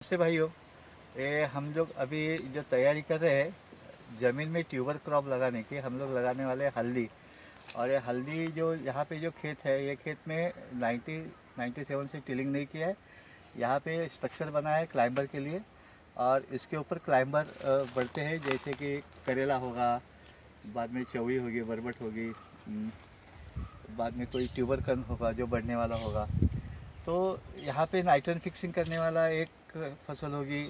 नमस्ते भाइयों। ये हम लोग अभी जो तैयारी कर रहे हैं ज़मीन में ट्यूबर क्रॉप लगाने की, हम लोग लगाने वाले हैं हल्दी। और ये हल्दी जो यहाँ पे जो खेत है, ये खेत में 97 से टिलिंग नहीं किया है। यहाँ पे स्ट्रक्चर बना है क्लाइंबर के लिए, और इसके ऊपर क्लाइंबर बढ़ते हैं, जैसे कि करेला होगा, बाद में चौड़ी होगी, बरबट होगी, बाद में कोई ट्यूबर कन होगा जो बढ़ने वाला होगा। तो यहाँ पे नाइट्रोजन फिक्सिंग करने वाला एक फसल होगी,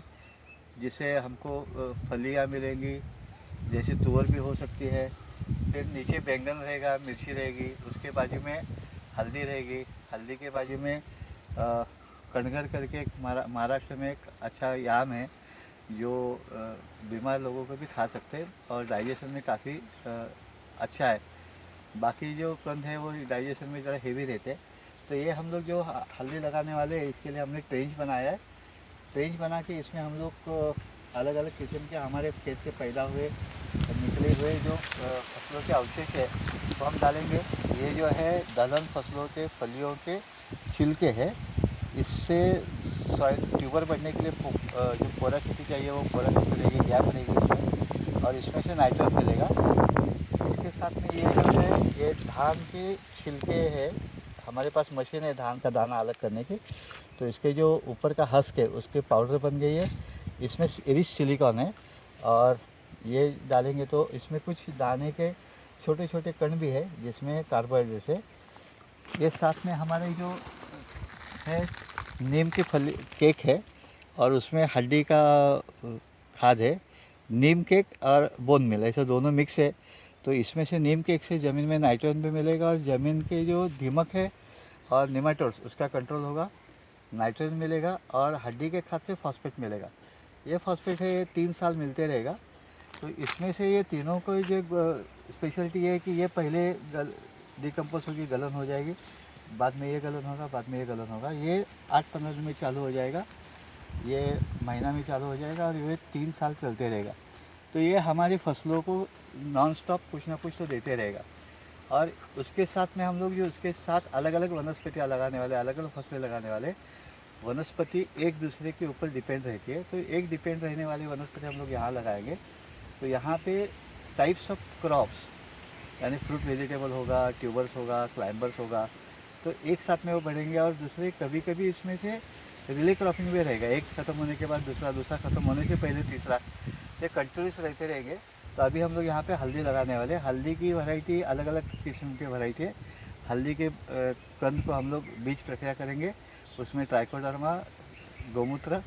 जिससे हमको फलियाँ मिलेंगी, जैसे तुअर भी हो सकती है। फिर नीचे बैंगन रहेगा, मिर्ची रहेगी, उसके बाजू में हल्दी रहेगी। हल्दी के बाजू में कणगर करके एक महाराष्ट्र में एक अच्छा याम है, जो बीमार लोगों को भी खा सकते हैं और डाइजेशन में काफ़ी अच्छा है। बाकी जो कंद है वो डाइजेशन में ज़रा हेवी रहते हैं। तो ये हम लोग जो हल्दी लगाने वाले हैं, इसके लिए हमने ट्रेंच बनाया है। ट्रेंच बना के इसमें हम लोग को अलग अलग किस्म के हमारे खेत से पैदा हुए निकले हुए जो फसलों के अवशेष है वो हम डालेंगे। ये जो है दलहन फसलों के फलियों के छिलके हैं। इससे सॉइल ट्यूबर बढ़ने के लिए जो पोरासिटी चाहिए वो पोरासिटी रहेगी, गैप रहेगी इसमें, और इसमें से नाइट्रोजन मिलेगा। इसके साथ में ये जो है, ये धान के छिलके है, हमारे पास मशीन है धान का दाना अलग करने की। तो इसके जो ऊपर का हस्क है उसके पाउडर बन गई है। इसमें रिच सिलिकॉन है, और ये डालेंगे तो इसमें कुछ दाने के छोटे छोटे कण भी है जिसमें कार्बोहाइड्रेट है। ये साथ में हमारे जो है नीम की फली केक है, और उसमें हड्डी का खाद है। नीम केक और बोन मिल ऐसे दोनों मिक्स है। तो इसमें से नीम केक से ज़मीन में नाइट्रोजन भी मिलेगा, और ज़मीन के जो दीमक है और निमाटोड्स उसका कंट्रोल होगा, नाइट्रोजन मिलेगा, और हड्डी के खाद से फॉस्फेट मिलेगा। ये फॉस्फेट है, ये 3 साल मिलते रहेगा। तो इसमें से ये तीनों को जो स्पेशलिटी ये है कि ये पहले डिकम्पोज होगी, गलन हो जाएगी, बाद में ये गलन होगा, बाद में ये गलन होगा। ये 8-15 दिन में चालू हो जाएगा, ये महीना में चालू हो जाएगा, और ये 3 साल चलते रहेगा। तो ये हमारी फसलों को नॉन स्टॉप कुछ ना कुछ तो देते रहेगा। और उसके साथ में हम लोग जो उसके साथ अलग अलग वनस्पतियाँ लगाने वाले, अलग अलग फसलें लगाने वाले, वनस्पति एक दूसरे के ऊपर डिपेंड रहती है। तो एक डिपेंड रहने वाली वनस्पति हम लोग यहाँ लगाएंगे। तो यहाँ पे टाइप्स ऑफ क्रॉप्स, यानी फ्रूट वेजिटेबल होगा, ट्यूबर्स होगा, क्लाइंबर्स होगा, तो एक साथ में वो बढ़ेंगे। और दूसरे कभी कभी इसमें से रिले क्रॉपिंग भी रहेगा, एक ख़त्म होने के बाद दूसरा, दूसरा ख़त्म होने से पहले तीसरा, ये कंटिन्यूस रहते रहेंगे। तो अभी हम लोग यहाँ पे हल्दी लगाने वाले हैं। हल्दी की वैरायटी अलग अलग किस्म की वैरायटी है। हल्दी के कंद को हम लोग बीज प्रक्रिया करेंगे, उसमें ट्राइकोडर्मा, गौमूत्र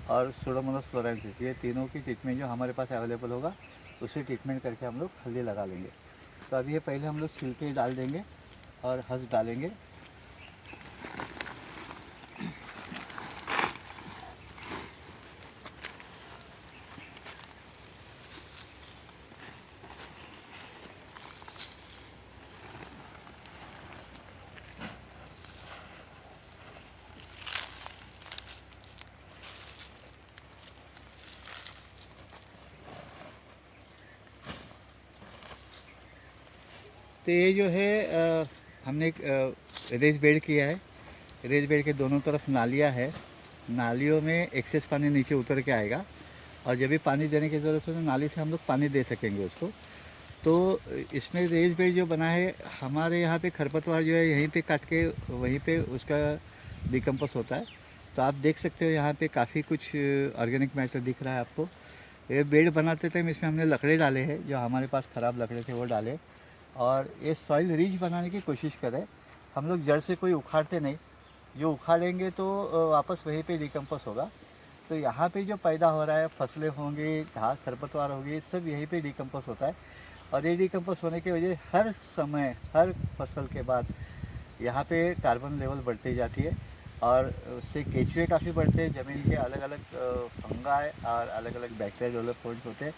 और सुडोमोनास फ्लोरेंसिस, ये तीनों की ट्रीटमेंट जो हमारे पास अवेलेबल होगा उसे ट्रीटमेंट करके हम लोग हल्दी लगा लेंगे। तो अभी ये पहले हम लोग छिलके डाल देंगे और हंस डालेंगे। तो ये जो है हमने एक रेज बेड किया है। रेज बेड के दोनों तरफ नालियाँ है। नालियों में एक्सेस पानी नीचे उतर के आएगा, और जब भी पानी देने की ज़रूरत हो तो नाली से हम लोग पानी दे सकेंगे उसको। तो इसमें रेज बेड जो बना है, हमारे यहाँ पे खरपतवार जो है यहीं पे काट के वहीं पे उसका डिकम्पोज होता है। तो आप देख सकते हो यहाँ पे काफ़ी कुछ ऑर्गेनिक मैटर दिख रहा है आपको। ये बेड बनाते टाइम इसमें हमने लकड़े डाले हैं, जो हमारे पास ख़राब लकड़े थे वो डाले, और ये सॉइल रिच बनाने की कोशिश करें। हम लोग जड़ से कोई उखाड़ते नहीं, जो उखाड़ेंगे तो वापस वहीं पे डिकम्पोज होगा। तो यहाँ पे जो पैदा हो रहा है, फसलें होंगी, घास खरपतवार होगी, सब यहीं पे डिकम्पोज होता है। और ये डिकम्पोज होने की वजह हर समय, हर फसल के बाद यहाँ पे कार्बन लेवल बढ़ती जाती है, और उससे केंचुए काफ़ी बढ़ते हैं। ज़मीन के अलग अलग फंगाई और अलग अलग बैक्टीरिया डेवलपमेंट होते हैं,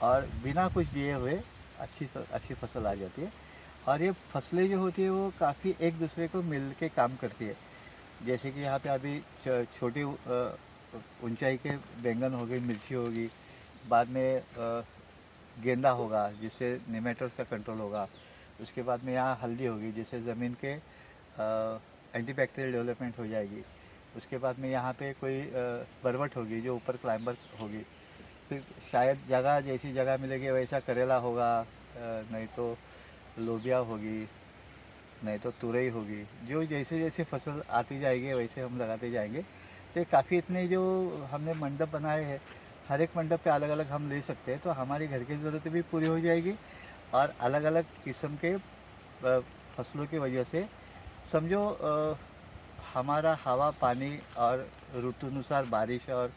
और बिना कुछ दिए हुए अच्छी फसल आ जाती है। और ये फसलें जो होती है वो काफ़ी एक दूसरे को मिल के काम करती है। जैसे कि यहाँ पे अभी छोटी ऊंचाई के बैंगन हो गई, मिर्ची होगी, बाद में गेंदा होगा जिससे निमेटोड्स का कंट्रोल होगा। उसके बाद में यहाँ हल्दी होगी जिससे ज़मीन के एंटीबैक्टीरियल डेवलपमेंट हो जाएगी। उसके बाद में यहाँ पे कोई बरबट होगी जो ऊपर क्लाइंबर होगी, फिर शायद जगह जैसी जगह मिलेगी वैसा करेला होगा, नहीं तो लोबिया होगी, नहीं तो तुरई होगी। जो जैसे जैसे फसल आती जाएगी वैसे हम लगाते जाएंगे। तो ये काफ़ी इतने जो हमने मंडप बनाए हैं, हर एक मंडप पे अलग अलग हम ले सकते हैं, तो हमारी घर की ज़रूरतें भी पूरी हो जाएगी और अलग अलग किस्म के फसलों की वजह से समझो हमारा हवा पानी और ऋतु अनुसार बारिश और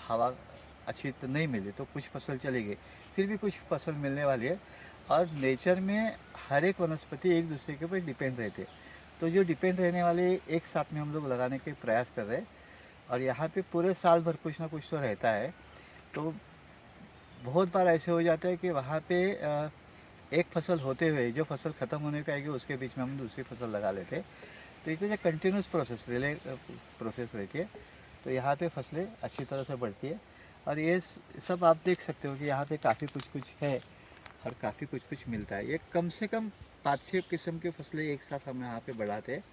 हवा अच्छी तो नहीं मिली तो कुछ फसल चलेगी, फिर भी कुछ फसल मिलने वाली है। और नेचर में हर एक वनस्पति एक दूसरे के ऊपर डिपेंड रहते हैं, तो जो डिपेंड रहने वाले एक साथ में हम लोग लगाने के प्रयास कर रहे हैं। और यहाँ पे पूरे साल भर कुछ ना कुछ तो रहता है। तो बहुत बार ऐसे हो जाता है कि वहाँ पे एक फसल होते हुए जो फसल ख़त्म होने का आएगी उसके बीच में हम दूसरी फसल लगा लेते हैं। तो एक तरह कंटिन्यूस प्रोसेस रहती है। तो यहाँ पे फसलें अच्छी तरह से बढ़ती है। और ये सब आप देख सकते हो कि यहाँ पे काफ़ी कुछ कुछ है और काफ़ी कुछ कुछ मिलता है। ये कम से कम 5-6 किस्म की फसलें एक साथ हम यहाँ पे बढ़ाते हैं।